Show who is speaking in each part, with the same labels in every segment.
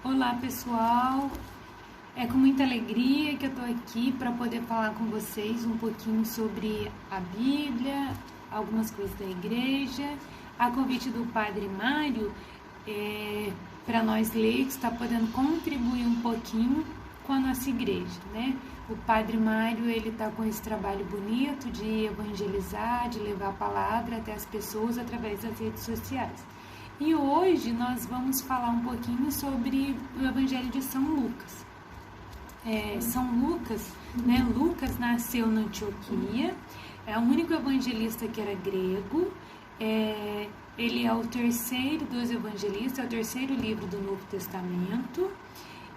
Speaker 1: Olá pessoal, é com muita alegria que eu estou aqui para poder falar com vocês um pouquinho sobre a Bíblia, algumas coisas da igreja, a convite do Padre Mário, para nós leigos, está podendo contribuir um pouquinho com a nossa igreja, né? O Padre Mário, ele está com esse trabalho bonito de evangelizar, de levar a palavra até as pessoas através das redes sociais. E hoje nós vamos falar um pouquinho sobre o Evangelho de São Lucas. São Lucas, né? Lucas nasceu na Antioquia, é o único evangelista que era grego, ele é o terceiro dos evangelistas, é o terceiro livro do Novo Testamento,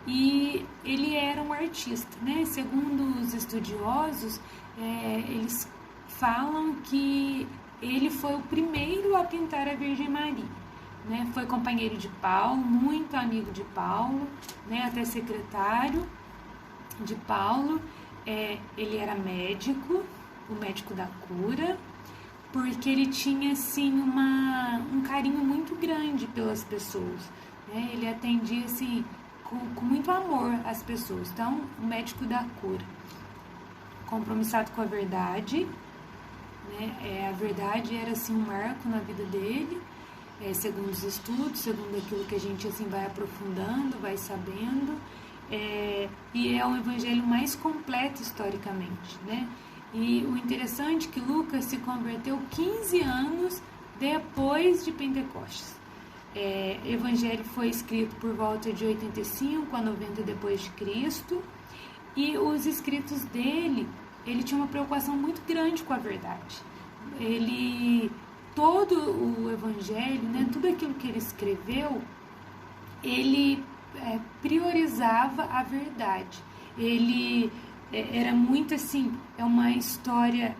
Speaker 1: e ele era um artista, né? Segundo os estudiosos, eles falam que ele foi o primeiro a pintar a Virgem Maria. Né, foi companheiro de Paulo, muito amigo de Paulo, né, até secretário de Paulo. Ele era médico, o médico da cura, porque ele tinha assim um carinho muito grande pelas pessoas, né, ele atendia assim com muito amor as pessoas. Então, o médico da cura, compromissado com a verdade, né, a verdade era assim um marco na vida dele. Segundo os estudos, segundo aquilo que a gente assim vai aprofundando, vai sabendo, e é um evangelho mais completo historicamente, né? E o interessante é que Lucas se converteu 15 anos depois de Pentecostes. O evangelho foi escrito por volta de 85 a 90 depois de Cristo, e os escritos dele, ele tinha uma preocupação muito grande com a verdade. Todo o evangelho, né, tudo aquilo que ele escreveu, ele priorizava a verdade. Ele era muito assim, uma história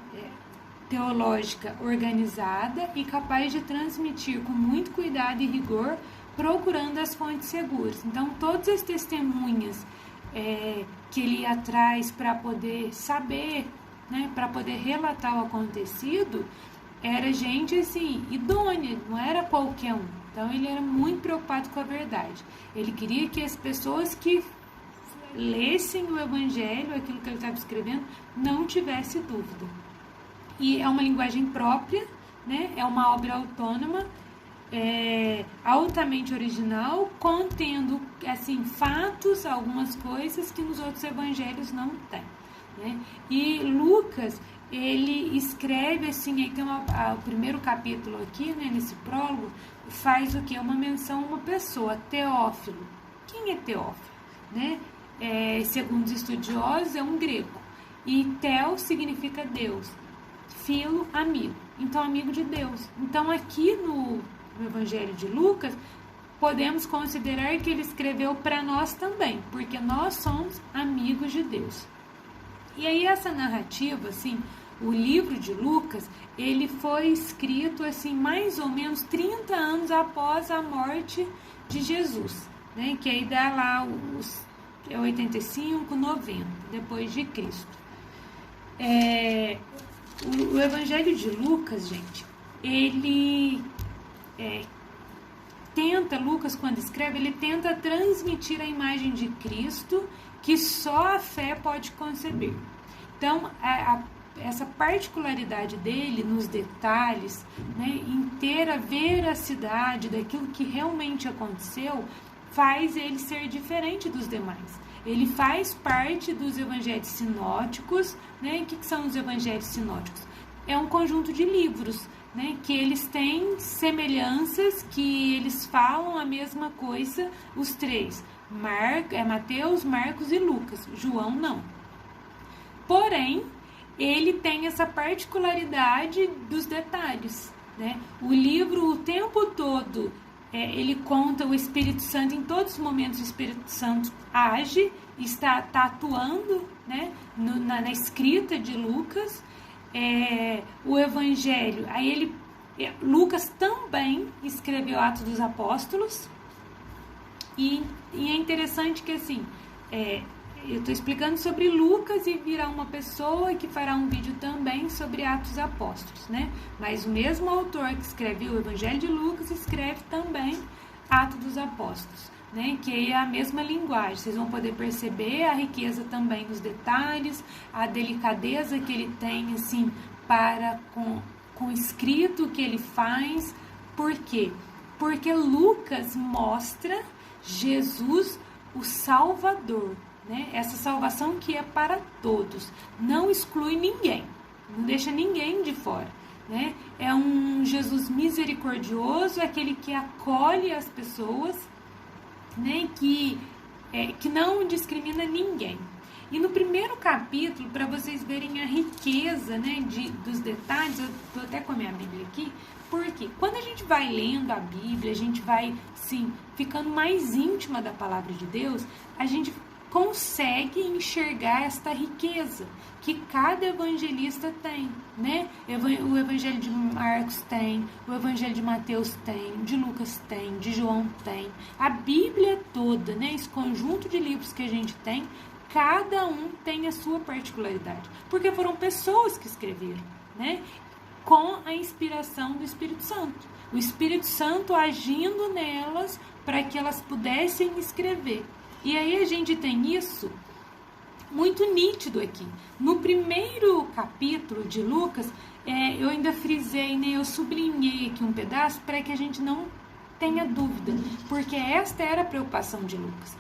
Speaker 1: teológica organizada e capaz de transmitir com muito cuidado e rigor, procurando as fontes seguras. Então, todas as testemunhas que ele ia atrás para poder saber, né, para poder relatar o acontecido, era gente assim, idônea, não era qualquer um. Então ele era muito preocupado com a verdade. Ele queria que as pessoas que lessem o evangelho, aquilo que ele estava escrevendo, não tivesse dúvida. E é uma linguagem própria, né? É uma obra autônoma, altamente original, contendo assim, fatos, algumas coisas que nos outros evangelhos não tem, né? E Lucas, ele escreve assim, aí tem o primeiro capítulo aqui, né, nesse prólogo, faz o que? Uma menção a uma pessoa, Teófilo. Quem é Teófilo? Né? Segundo os estudiosos, é um grego. E Theo significa Deus, filo, amigo. Então, amigo de Deus. Então, aqui no Evangelho de Lucas, podemos considerar que ele escreveu para nós também, porque nós somos amigos de Deus. E aí essa narrativa, assim, o livro de Lucas, ele foi escrito assim mais ou menos 30 anos após a morte de Jesus, né? Que aí dá lá os 85, 90 depois de Cristo. O Evangelho de Lucas, gente, ele Lucas, quando escreve, ele tenta transmitir a imagem de Cristo que só a fé pode conceber. Então, essa particularidade dele nos detalhes, né, em ter a veracidade daquilo que realmente aconteceu, faz ele ser diferente dos demais. Ele faz parte dos evangelhos sinóticos, né? O que são os evangelhos sinóticos? É um conjunto de livros, né, que eles têm semelhanças, que eles falam a mesma coisa, os três, Mateus, Marcos e Lucas. João não. Porém, ele tem essa particularidade dos detalhes, né? O livro, o tempo todo, ele conta o Espírito Santo, em todos os momentos o Espírito Santo age, está atuando, né, na escrita de Lucas. O Evangelho, aí Lucas também escreveu Atos dos Apóstolos, e é interessante que assim, eu estou explicando sobre Lucas e virá uma pessoa que fará um vídeo também sobre Atos dos Apóstolos, né? Mas o mesmo autor que escreveu o Evangelho de Lucas escreve também Atos dos Apóstolos. né, que é a mesma linguagem. Vocês vão poder perceber a riqueza também nos detalhes, a delicadeza que ele tem assim para com o escrito que ele faz. Por quê? Porque Lucas mostra Jesus, o Salvador, né? Essa salvação que é para todos, não exclui ninguém, não deixa ninguém de fora, né? É um Jesus misericordioso, aquele que acolhe as pessoas, né? Que não discrimina ninguém. E no primeiro capítulo, para vocês verem a riqueza, né, dos detalhes, eu estou até com a minha Bíblia aqui, porque quando a gente vai lendo a Bíblia, a gente vai, sim, ficando mais íntima da palavra de Deus, a gente consegue enxergar esta riqueza que cada evangelista tem, né? O Evangelho de Marcos tem, o Evangelho de Mateus tem, de Lucas tem, de João tem, a Bíblia toda, né? Esse conjunto de livros que a gente tem, cada um tem a sua particularidade, porque foram pessoas que escreveram, né? Com a inspiração do Espírito Santo. O Espírito Santo agindo nelas para que elas pudessem escrever. E aí a gente tem isso muito nítido aqui. No primeiro capítulo de Lucas, eu ainda frisei, né? Eu sublinhei aqui um pedaço para que a gente não tenha dúvida, porque esta era a preocupação de Lucas.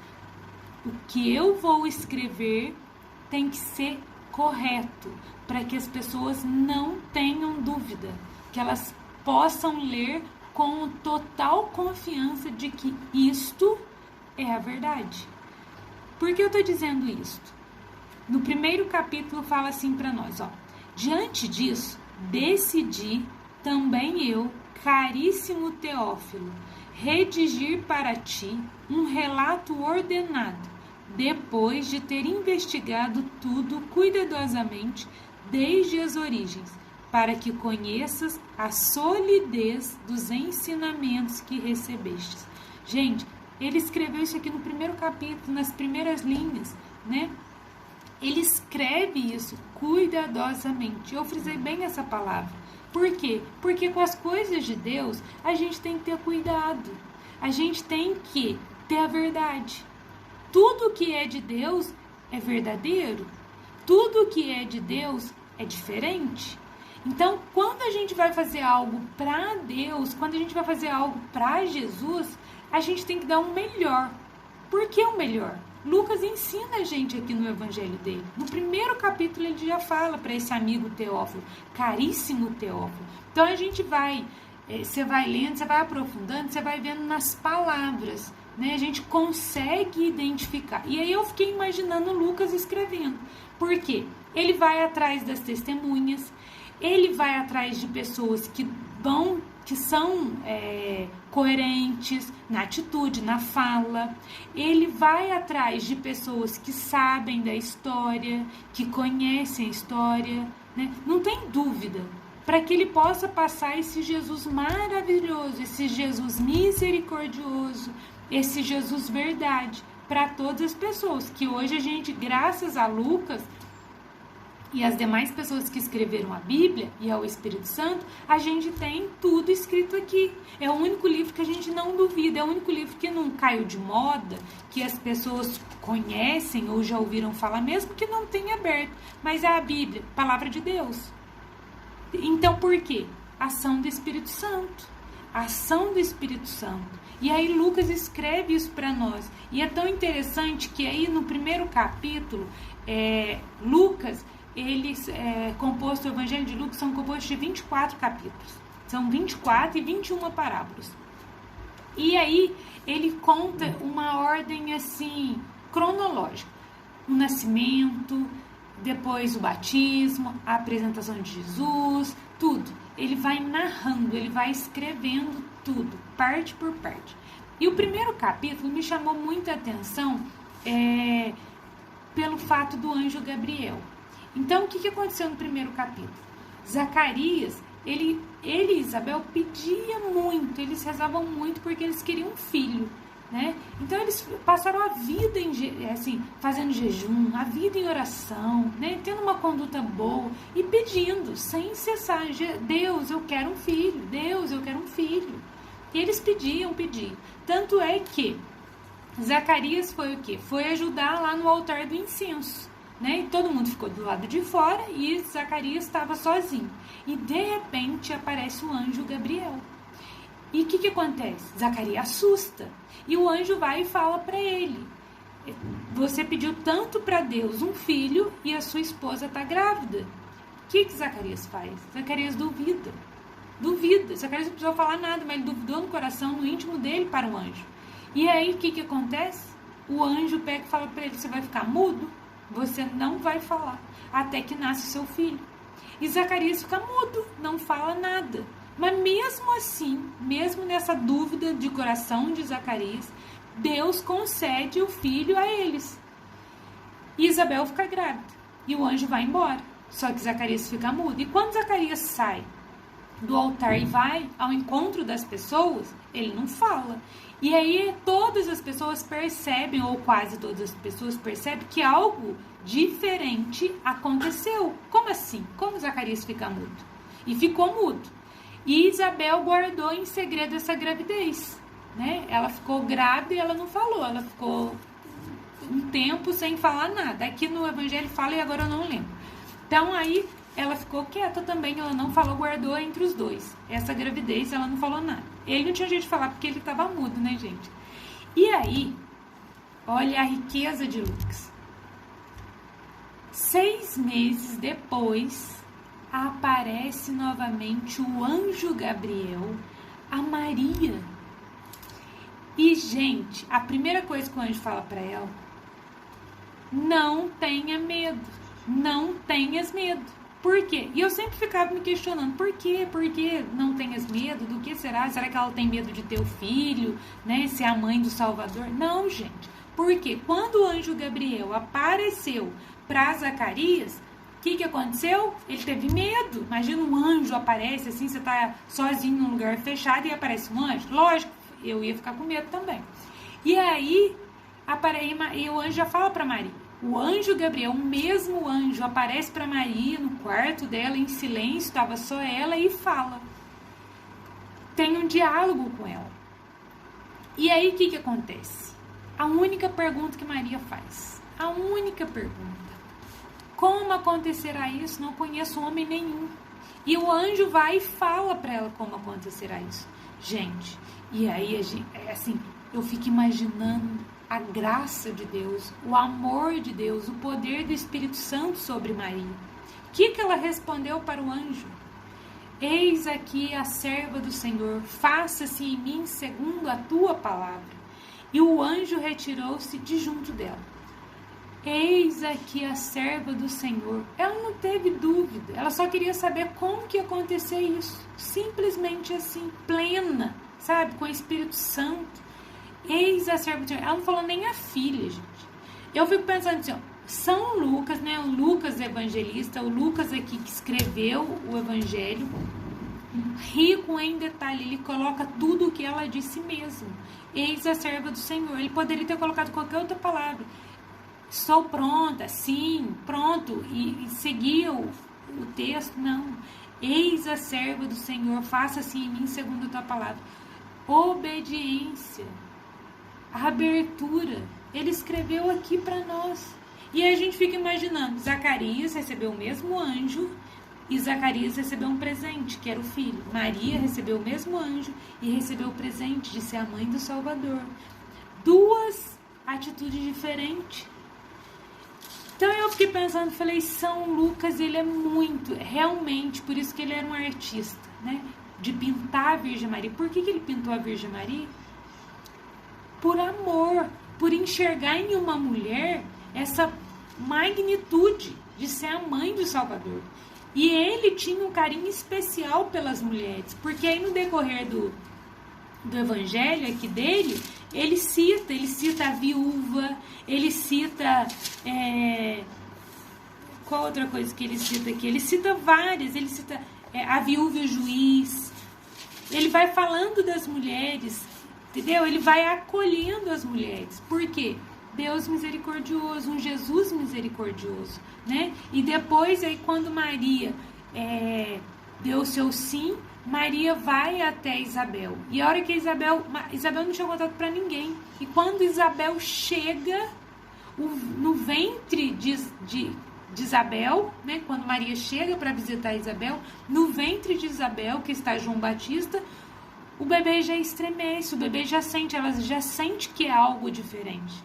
Speaker 1: O que eu vou escrever tem que ser correto, para que as pessoas não tenham dúvida, que elas possam ler com total confiança de que isto é a verdade. Por que eu estou dizendo isto? No primeiro capítulo fala assim para nós, ó: diante disso, decidi também eu, caríssimo Teófilo, redigir para ti um relato ordenado, depois de ter investigado tudo cuidadosamente desde as origens, para que conheças a solidez dos ensinamentos que recebestes. Gente, ele escreveu isso aqui no primeiro capítulo, nas primeiras linhas, né? Ele escreve isso cuidadosamente. Eu frisei bem essa palavra. Por quê? Porque com as coisas de Deus, a gente tem que ter cuidado. A gente tem que ter a verdade. Tudo que é de Deus é verdadeiro. Tudo que é de Deus é diferente. Então, quando a gente vai fazer algo para Deus, quando a gente vai fazer algo para Jesus, a gente tem que dar o melhor. Por que o melhor? Lucas ensina a gente aqui no evangelho dele. No primeiro capítulo ele já fala para esse amigo Teófilo, caríssimo Teófilo. Então a gente vai, você vai lendo, você vai aprofundando, você vai vendo nas palavras, né? A gente consegue identificar. E aí eu fiquei imaginando Lucas escrevendo. Por quê? Ele vai atrás das testemunhas, ele vai atrás de pessoas que são coerentes na atitude, na fala. Ele vai atrás de pessoas que sabem da história, que conhecem a história, né? Não tem dúvida, para que ele possa passar esse Jesus maravilhoso, esse Jesus misericordioso, esse Jesus verdade para todas as pessoas, que hoje a gente, graças a Lucas e as demais pessoas que escreveram a Bíblia e ao Espírito Santo, a gente tem tudo escrito aqui. É o único livro que a gente não duvida, é o único livro que não caiu de moda, que as pessoas conhecem ou já ouviram falar, mesmo que não tenha aberto. Mas é a Bíblia, palavra de Deus. Então, por quê? Ação do Espírito Santo. Ação do Espírito Santo. E aí Lucas escreve isso para nós. E é tão interessante que aí no primeiro capítulo, Lucas, o Evangelho de Lucas são compostos de 24 capítulos. São 24 e 21 parábolas. E aí ele conta uma ordem assim, cronológica. O nascimento, depois o batismo, a apresentação de Jesus, tudo. Ele vai narrando, ele vai escrevendo tudo, parte por parte. E o primeiro capítulo me chamou muita atenção pelo fato do anjo Gabriel. Então, o que aconteceu no primeiro capítulo? Zacarias, ele e Isabel pediam muito, eles rezavam muito porque eles queriam um filho, né? Então, eles passaram a vida fazendo jejum, a vida em oração, né? Tendo uma conduta boa e pedindo, sem cessar, Deus, eu quero um filho, Deus, eu quero um filho. E eles pediam. Tanto é que Zacarias foi o quê? Foi ajudar lá no altar do incenso, né? E todo mundo ficou do lado de fora e Zacarias estava sozinho. E de repente aparece o anjo Gabriel. E o que acontece? Zacarias assusta. E o anjo vai e fala para ele: você pediu tanto para Deus um filho e a sua esposa está grávida. O que Zacarias faz? Zacarias duvida. Zacarias não precisou falar nada, mas ele duvidou no coração, no íntimo dele, para o anjo. E aí, o que acontece? O anjo pega e fala para ele: você vai ficar mudo? Você não vai falar até que nasce o seu filho. E Zacarias fica mudo, não fala nada. Mas mesmo assim, mesmo nessa dúvida de coração de Zacarias, Deus concede o filho a eles. E Isabel fica grávida. E o anjo vai embora. Só que Zacarias fica mudo. E quando Zacarias sai do altar e vai ao encontro das pessoas, ele não fala. E aí todas as pessoas percebem, ou quase todas as pessoas percebem, que algo diferente aconteceu. Como assim? Como Zacarias fica mudo? E ficou mudo. E Isabel guardou em segredo essa gravidez, né? Ela ficou grávida e ela não falou. Ela ficou um tempo sem falar nada. Aqui no Evangelho fala e agora eu não lembro. Então aí ela ficou quieta também, ela não falou, guardou entre os dois. Essa gravidez ela não falou nada. Ele não tinha jeito de falar porque ele estava mudo, né, gente? E aí, olha a riqueza de Lucas. 6 meses depois, aparece novamente o anjo Gabriel a Maria. E, gente, a primeira coisa que o anjo fala para ela: não tenha medo, não tenhas medo. Por quê? E eu sempre ficava me questionando: por quê? Por que não tenhas medo? Do que será? Será que ela tem medo de ter o filho, né? Ser a mãe do Salvador? Não, gente. Porque quando o anjo Gabriel apareceu para Zacarias, o que aconteceu? Ele teve medo. Imagina um anjo aparece assim, você tá sozinho num lugar fechado e aparece um anjo. Lógico, eu ia ficar com medo também. E aí, o anjo já fala para Maria. O anjo Gabriel, o mesmo anjo, aparece para Maria no quarto dela, em silêncio, estava só ela, e fala. Tem um diálogo com ela. E aí, o que acontece? A única pergunta que Maria faz. A única pergunta. Como acontecerá isso? Não conheço homem nenhum. E o anjo vai e fala para ela como acontecerá isso. Gente, e aí, assim, eu fico imaginando a graça de Deus, o amor de Deus, o poder do Espírito Santo sobre Maria. O que ela respondeu para o anjo? Eis aqui a serva do Senhor, faça-se em mim segundo a tua palavra. E o anjo retirou-se de junto dela. Eis aqui a serva do Senhor. Ela não teve dúvida, ela só queria saber como que ia acontecer isso. Simplesmente assim, plena, sabe, com o Espírito Santo. Eis a serva do Senhor. Ela não falou nem a filha, gente. Eu fico pensando assim, ó, São Lucas, né, o Lucas evangelista, o Lucas aqui que escreveu o evangelho, rico em detalhe, ele coloca tudo o que ela disse mesmo. Eis a serva do Senhor. Ele poderia ter colocado qualquer outra palavra. Sou pronta, sim, pronto, e seguia o texto. Não. Eis a serva do Senhor, faça-se em mim segundo a tua palavra. Obediência, abertura. Ele escreveu aqui para nós. E aí a gente fica imaginando, Zacarias recebeu o mesmo anjo e Zacarias recebeu um presente, que era o filho. Maria recebeu o mesmo anjo e recebeu o presente de ser a mãe do Salvador. Duas atitudes diferentes. Então eu fiquei pensando, falei, São Lucas, ele é muito, realmente, por isso que ele era um artista, né? De pintar a Virgem Maria. Por que ele pintou a Virgem Maria? Por amor, por enxergar em uma mulher essa magnitude de ser a mãe do Salvador. E ele tinha um carinho especial pelas mulheres, porque aí no decorrer do evangelho aqui dele, ele cita a viúva, ele cita... qual outra coisa que ele cita aqui? Ele cita várias, ele cita a viúva e o juiz. Ele vai falando das mulheres, entendeu? Ele vai acolhendo as mulheres. Por quê? Deus misericordioso, um Jesus misericordioso, né? E depois, aí, quando Maria deu o seu sim, Maria vai até Isabel. E a hora que Isabel não tinha contato para ninguém. E quando Isabel chega no ventre de Isabel, né, quando Maria chega para visitar Isabel, no ventre de Isabel, que está João Batista, o bebê já estremece, o bebê já sente, ela já sente que é algo diferente.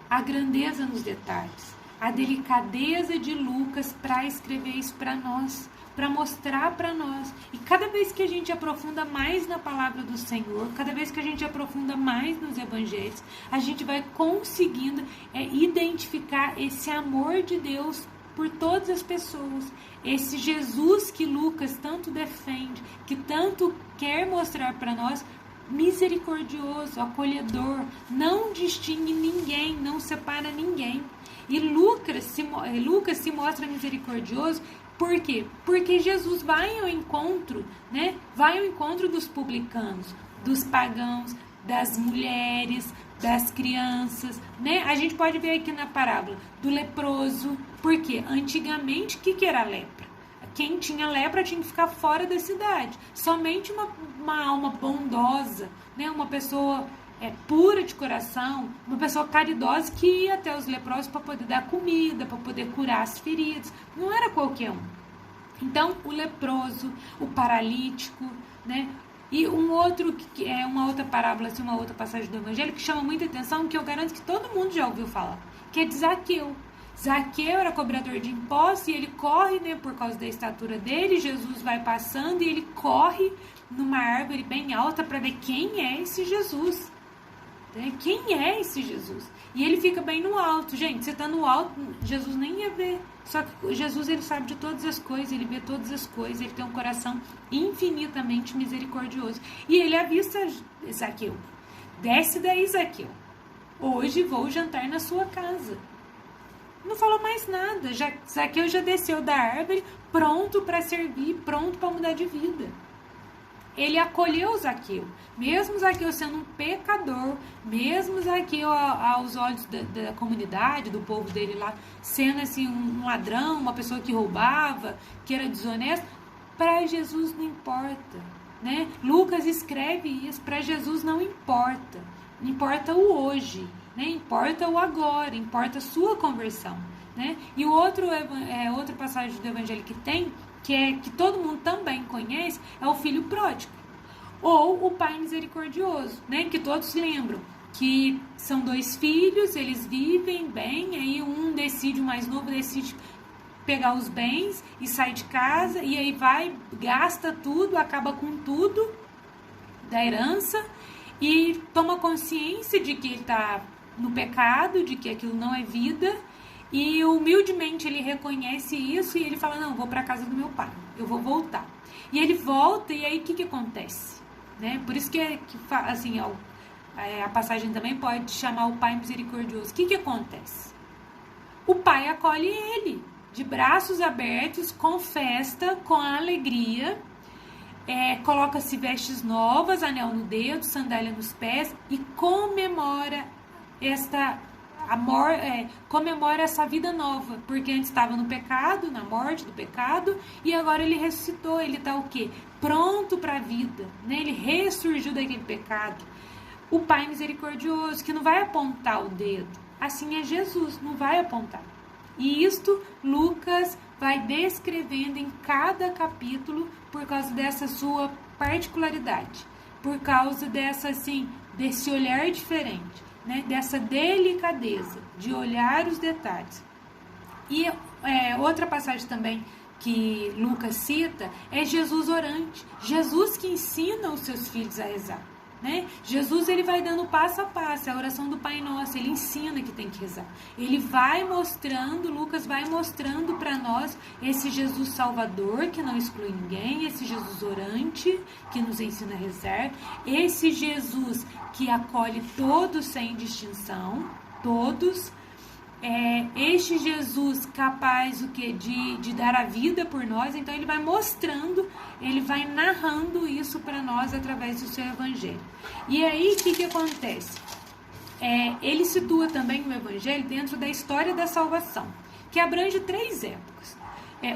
Speaker 1: A grandeza nos detalhes, a delicadeza de Lucas para escrever isso para nós, para mostrar para nós. E cada vez que a gente aprofunda mais na palavra do Senhor, cada vez que a gente aprofunda mais nos evangelhos, a gente vai conseguindo identificar esse amor de Deus por todas as pessoas. Esse Jesus que Lucas tanto defende, que tanto quer mostrar para nós, misericordioso, acolhedor, não distingue ninguém, não separa ninguém. E Lucas se mostra misericordioso. Por quê? Porque Jesus vai ao encontro, né? Vai ao encontro dos publicanos, dos pagãos, das mulheres, das crianças, né? A gente pode ver aqui na parábola do leproso. Por quê? Antigamente, o que era lepra? Quem tinha lepra tinha que ficar fora da cidade. Somente uma alma bondosa, né? Uma pessoa pura de coração, uma pessoa caridosa que ia até os leprosos para poder dar comida, para poder curar as feridas. Não era qualquer um. Então, o leproso, o paralítico, né? E uma outra parábola, assim, uma outra passagem do Evangelho que chama muita atenção, que eu garanto que todo mundo já ouviu falar, que é de Zaqueu. Zaqueu era cobrador de impostos e ele corre, né, por causa da estatura dele. Jesus vai passando e ele corre numa árvore bem alta para ver quem é esse Jesus. Quem é esse Jesus? E ele fica bem no alto. Gente, você está no alto, Jesus nem ia ver. Só que Jesus, ele sabe de todas as coisas, ele vê todas as coisas, ele tem um coração infinitamente misericordioso. E ele avista Zaqueu. Desce daí, Zaqueu. Hoje vou jantar na sua casa. Não falou mais nada. Zaqueu já desceu da árvore, pronto para servir, pronto para mudar de vida. Ele acolheu Zaqueu, mesmo Zaqueu sendo um pecador, mesmo Zaqueu aos olhos da comunidade, do povo dele lá, sendo assim um ladrão, uma pessoa que roubava, que era desonesto, para Jesus não importa, né? Lucas escreve isso, para Jesus não importa, importa o hoje, né? Importa o agora, importa a sua conversão, né? E outra passagem do Evangelho que todo mundo também conhece, é o filho pródigo, ou o pai misericordioso, né? Que todos lembram, que são dois filhos, eles vivem bem, aí o mais novo decide pegar os bens e sai de casa, e aí gasta tudo, acaba com tudo da herança, e toma consciência de que ele está no pecado, de que aquilo não é vida. E humildemente ele reconhece isso e ele fala, não, vou para a casa do meu pai, eu vou voltar. E ele volta e aí o que acontece? Né? Por isso que assim, a passagem também pode chamar o pai misericordioso. O que acontece? O pai acolhe ele, de braços abertos, com festa, com alegria, coloca-se vestes novas, anel no dedo, sandália nos pés e comemora comemora essa vida nova, porque antes estava no pecado, na morte do pecado, e agora ele ressuscitou, ele está o quê? Pronto para a vida, né? Ele ressurgiu daquele pecado. O pai misericordioso, que não vai apontar o dedo, assim é Jesus, não vai apontar. E isto Lucas vai descrevendo em cada capítulo por causa dessa sua particularidade, por causa desse olhar diferente, né, dessa delicadeza de olhar os detalhes. E outra passagem também que Lucas cita é Jesus orante, Jesus que ensina os seus filhos a rezar, né? Jesus, ele vai dando passo a passo, a oração do Pai Nosso, ele ensina que tem que rezar, ele vai mostrando, Lucas vai mostrando para nós esse Jesus salvador que não exclui ninguém, esse Jesus orante que nos ensina a rezar, esse Jesus que acolhe todos sem distinção, todos, este Jesus capaz de dar a vida por nós. Então ele vai mostrando, ele vai narrando isso para nós através do seu evangelho. E aí o que acontece? Ele situa também o evangelho dentro da história da salvação, que abrange 3 épocas.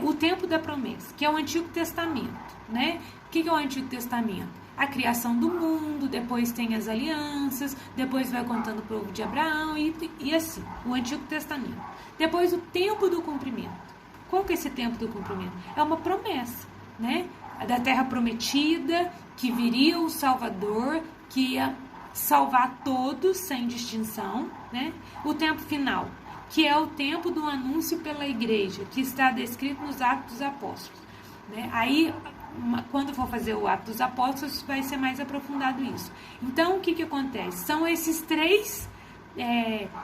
Speaker 1: o tempo da promessa, que é o Antigo Testamento, né? O que é o Antigo Testamento? A criação do mundo, depois tem as alianças, depois vai contando o povo de Abraão e assim, o Antigo Testamento. Depois o tempo do cumprimento. Qual que é esse tempo do cumprimento? É uma promessa, né? Da terra prometida, que viria o Salvador, que ia salvar todos sem distinção, né? O tempo final, que é o tempo do anúncio pela igreja, que está descrito nos Atos dos Apóstolos, né? Aí, quando for fazer o Atos dos Apóstolos, vai ser mais aprofundado isso. Então, o que acontece? São esses três,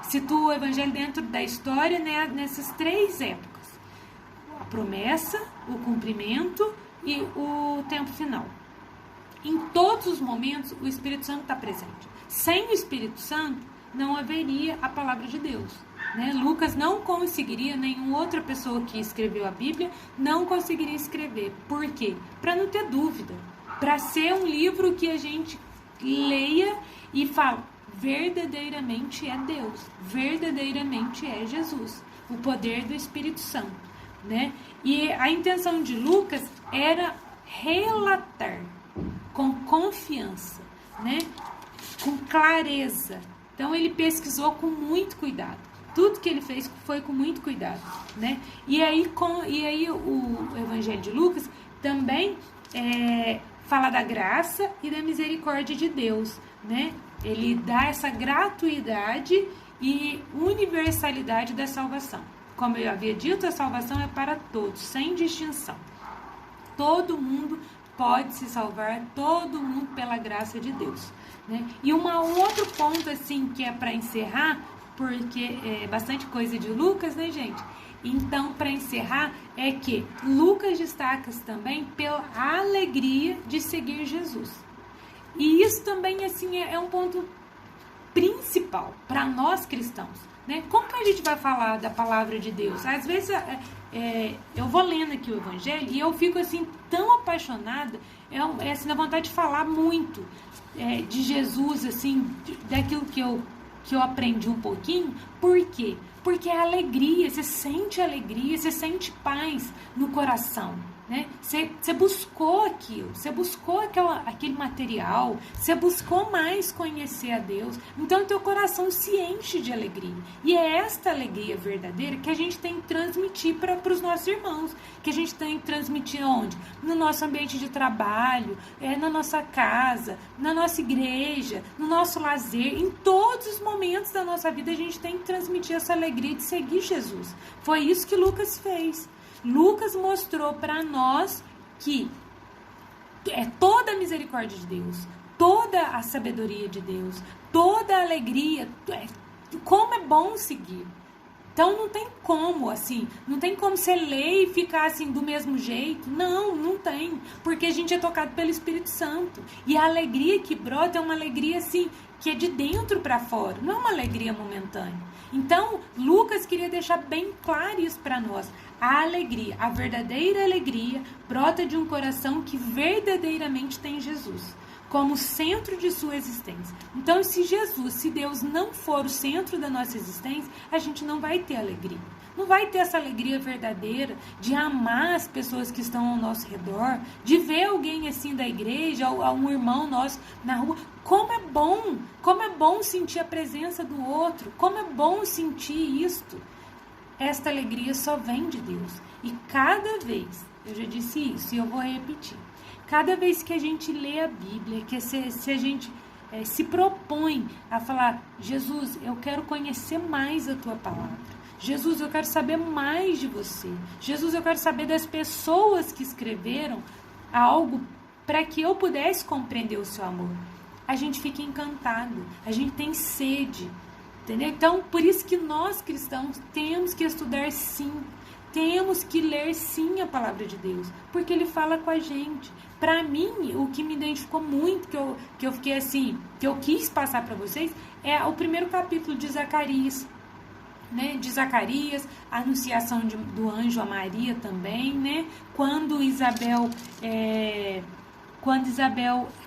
Speaker 1: situa o Evangelho dentro da história, né, nessas três épocas. A promessa, o cumprimento e o tempo final. Em todos os momentos, o Espírito Santo está presente. Sem o Espírito Santo, não haveria a palavra de Deus, né? Lucas não conseguiria, nenhuma outra pessoa que escreveu a Bíblia não conseguiria escrever. Por quê? Para não ter dúvida. Para ser um livro que a gente leia e fala, verdadeiramente é Deus, verdadeiramente é Jesus, o poder do Espírito Santo, né? E a intenção de Lucas era relatar com confiança, né? Com clareza. Então ele pesquisou com muito cuidado. Tudo que ele fez foi com muito cuidado, né? E aí o Evangelho de Lucas também fala da graça e da misericórdia de Deus, né? Ele dá essa gratuidade e universalidade da salvação. Como eu havia dito, a salvação é para todos, sem distinção. Todo mundo pode se salvar, todo mundo pela graça de Deus, né? E um outro ponto, assim, que é para encerrar, porque é bastante coisa de Lucas, né, gente? Então, para encerrar, é que Lucas destaca também pela alegria de seguir Jesus. E isso também, assim, é um ponto principal para nós cristãos, né? Como que a gente vai falar da palavra de Deus? Às vezes eu vou lendo aqui o Evangelho e eu fico assim tão apaixonada, assim, na vontade de falar muito de Jesus, assim, daquilo que eu aprendi um pouquinho. Por quê? Porque é alegria, você sente paz no coração, né? Você buscou aquilo, você buscou aquele material, você buscou mais conhecer a Deus, então teu coração se enche de alegria. E é esta alegria verdadeira que a gente tem que transmitir para os nossos irmãos, que a gente tem que transmitir onde? No nosso ambiente de trabalho, na nossa casa, na nossa igreja, no nosso lazer, em todos os momentos da nossa vida a gente tem que transmitir essa alegria de seguir Jesus. Foi isso que Lucas fez. Lucas mostrou para nós que toda a misericórdia de Deus, toda a sabedoria de Deus, toda a alegria, como é bom seguir. Então não tem como, assim, não tem como você ler e ficar assim do mesmo jeito. Não tem, porque a gente é tocado pelo Espírito Santo. E a alegria que brota é uma alegria assim, que é de dentro para fora, não é uma alegria momentânea. Então, Lucas queria deixar bem claro isso para nós. A alegria, a verdadeira alegria, brota de um coração que verdadeiramente tem Jesus como centro de sua existência. Então, se Deus não for o centro da nossa existência, a gente não vai ter alegria. Não vai ter essa alegria verdadeira de amar as pessoas que estão ao nosso redor, de ver alguém assim da igreja, ou um irmão nosso na rua. Como é bom sentir a presença do outro, como é bom sentir isto. Esta alegria só vem de Deus. E cada vez, eu já disse isso e eu vou repetir, cada vez que a gente lê a Bíblia, que se a gente se propõe a falar, Jesus, eu quero conhecer mais a tua palavra. Jesus, eu quero saber mais de você. Jesus, eu quero saber das pessoas que escreveram algo para que eu pudesse compreender o seu amor. A gente fica encantado, a gente tem sede, entendeu? Então, por isso que nós cristãos temos que estudar sim, temos que ler sim a palavra de Deus, porque Ele fala com a gente. Para mim, o que me identificou muito, que eu fiquei assim, que eu quis passar para vocês, é o primeiro capítulo de Zacarias, né? De Zacarias, a anunciação do anjo a Maria também, né? Quando Isabel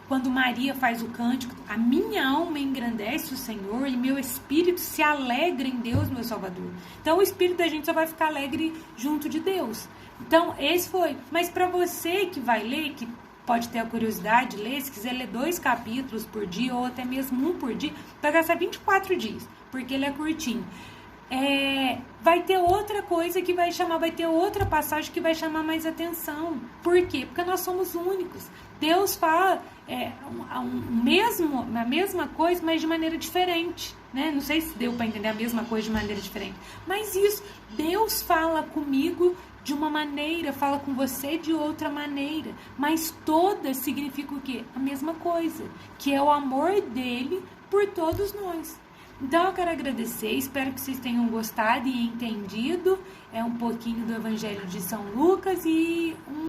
Speaker 1: quando Maria faz o cântico, a minha alma engrandece o Senhor e meu espírito se alegra em Deus, meu Salvador. Então o espírito da gente só vai ficar alegre junto de Deus. Então esse foi. Mas para você que vai ler, que pode ter a curiosidade de ler, se quiser ler 2 capítulos por dia ou até mesmo 1 por dia, vai gastar 24 dias, porque ele é curtinho. Vai ter outra coisa que vai chamar, vai ter outra passagem que vai chamar mais atenção. Por quê? Porque nós somos únicos. Deus fala a mesma coisa, mas de maneira diferente, né? Não sei se deu para entender a mesma coisa de maneira diferente. Mas isso, Deus fala comigo de uma maneira, fala com você de outra maneira. Mas todas significam o quê? A mesma coisa, que é o amor dele por todos nós. Então eu quero agradecer, espero que vocês tenham gostado e entendido um pouquinho do Evangelho de São Lucas e um